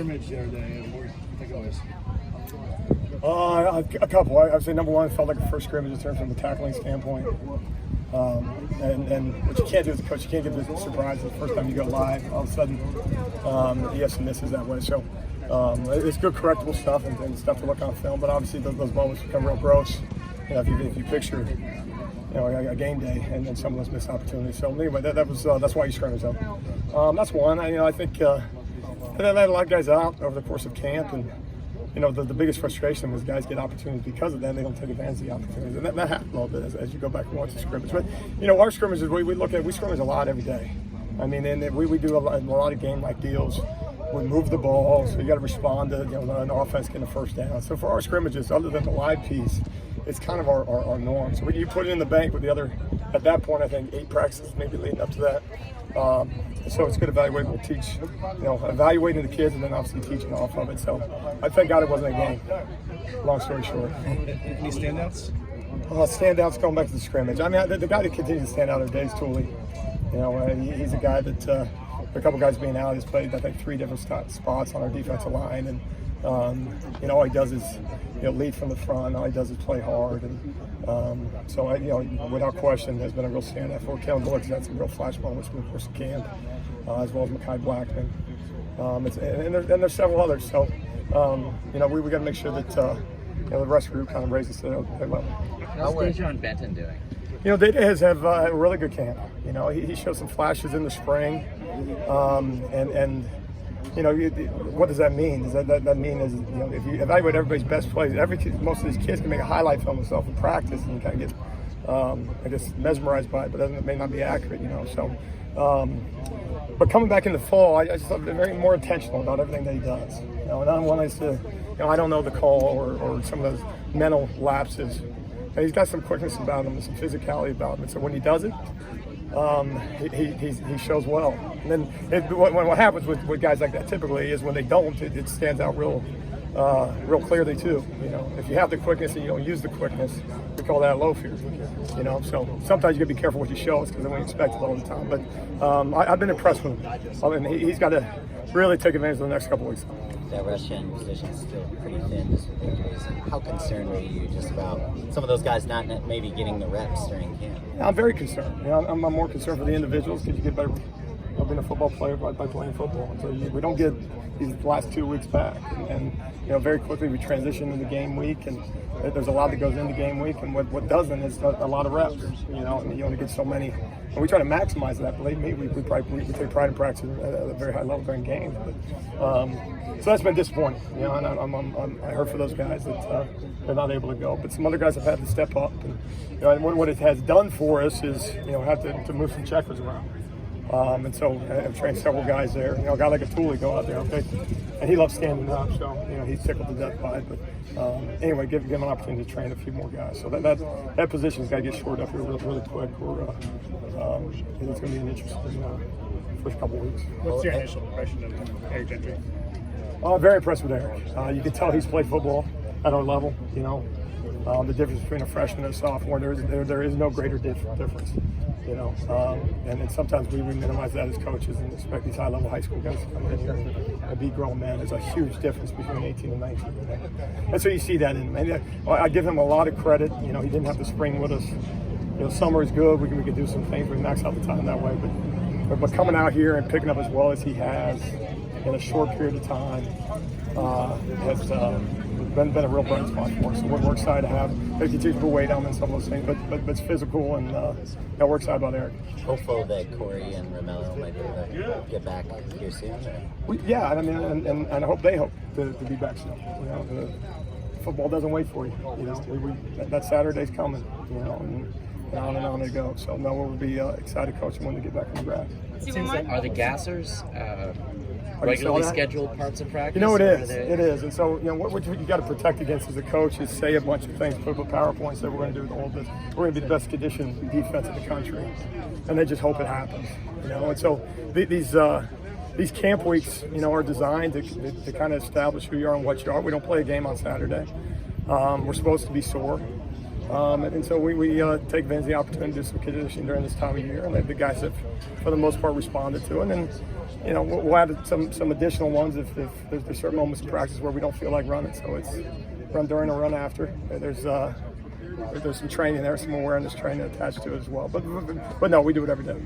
Scrimmage the other day, what do you think it was? A couple. I'd say number one, it felt like the first scrimmage in terms of a tackling standpoint. And what you can't do as a coach, you can't get this surprise the first time you go live. All of a sudden, you have some misses that way. So it's good correctable stuff and stuff to look on film. But obviously, those moments become real gross. You know, if you picture, a game day and then some of those missed opportunities. So anyway, that's why you scrimmage them. That's one. I think they had a lot of guys out over the course of camp, and the biggest frustration was guys get opportunities because of that. They don't take advantage of the opportunities, and that happens a little bit as you go back and watch the scrimmage. But our scrimmages, we scrimmage a lot every day. I mean, and we do a lot of game-like deals. We move the ball, so you got to respond to an offense getting a first down. So for our scrimmages, other than the live piece, it's kind of our norm. So you put it in the bank with the other. At that point, I think 8 practices maybe leading up to that. So it's good evaluating. We'll teach, evaluating the kids and then obviously teaching off of it. So I thank God it wasn't a game. Long story short. Any standouts? Standouts going back to the scrimmage. I mean, the guy that continues to stand out are Dave's Tooley. He's a guy that a couple guys being out, he's played I think 3 different spots on our defensive line, and all he does is lead from the front. All he does is play hard, and so without question, has been a real standout for Kellen Bullock's had some real flash moments in the course of camp, as well as Mekhi Blackman, and there's several others. So we got to make sure that the rest of the group kind of raises their level. How's John Benton doing? Data has had a really good camp. He showed some flashes in the spring, and what does that mean? Does that mean is if you evaluate everybody's best plays, most of these kids can make a highlight film themselves in practice and kind of get mesmerized by it, but it may not be accurate. So, but coming back in the fall, I just thought very more intentional about everything that he does. And I don't want to, I don't know the call or some of those mental lapses. And he's got some quickness about him and some physicality about him. And so when he does it, he shows well. And then what happens with guys like that typically is when they don't, it stands out real clearly too. If you have the quickness and you don't use the quickness, we call that low fear. So sometimes you got to be careful what you show us because then we expect it all the time. But I've been impressed with him. I mean, he's got to really take advantage of the next couple of weeks. That Russian position is still pretty thin just with injuries. How concerned were you just about some of those guys not maybe getting the reps during camp? I'm very concerned. I'm more concerned for the individuals because you get better being a football player by playing football. So we don't get these last 2 weeks back, and very quickly we transition into game week, and there's a lot that goes into game week, and what doesn't is a lot of reps. And you only get so many, and we try to maximize that. Believe me, we take pride in practice at a very high level during games. But, so that's been disappointing. And I heard for those guys that they're not able to go, but some other guys have had to step up, and and what it has done for us is have to move some checkers around. And so I've trained several guys there. A guy like a Tooley go out there, okay, and he loves standing up, so he's tickled to death by it. But anyway, give him an opportunity to train a few more guys. So that position's got to get shored up here really quick. Or it's going to be an interesting first couple of weeks. What's your initial impression of Eric Gentry? Very impressed with Eric. You can tell he's played football at our level. The difference between a freshman and a sophomore, there is no greater difference. And sometimes we minimize that as coaches and expect these high-level high school guys to come in here and be grown men. There's a huge difference between 18 and 19. And so you see that in him. I give him a lot of credit. He didn't have the spring with us. Summer is good. We can do some things. We max out the time that way. But coming out here and picking up as well as he has in a short period of time has been a real bright spot for us. So we're excited to have him. They continue to put weight on him and some of those things, but it's physical, and we're excited about Eric. Hopeful that Corey and Romello might be able to get back here soon. And I hope they hope to be back soon. Football doesn't wait for you. That Saturday's coming. And on they go. So we'll be excited coaching when they get back on the grass. Are the gassers regularly scheduled parts of practice? It is. And so, what you got to protect against as a coach is say a bunch of things, put up a PowerPoint, say we're going to do all this. We're going to be the best conditioned defense in the country, and they just hope it happens. And so these camp weeks, are designed to kind of establish who you are and what you are. We don't play a game on Saturday. We're supposed to be sore. And so we take advantage of the opportunity to do some conditioning during this time of year, and the guys have, for the most part, responded to it. And you know, we'll add some additional ones if there's certain moments in practice where we don't feel like running. So it's run during or run after. There's some training there, some awareness training attached to it as well. But no, we do it every day.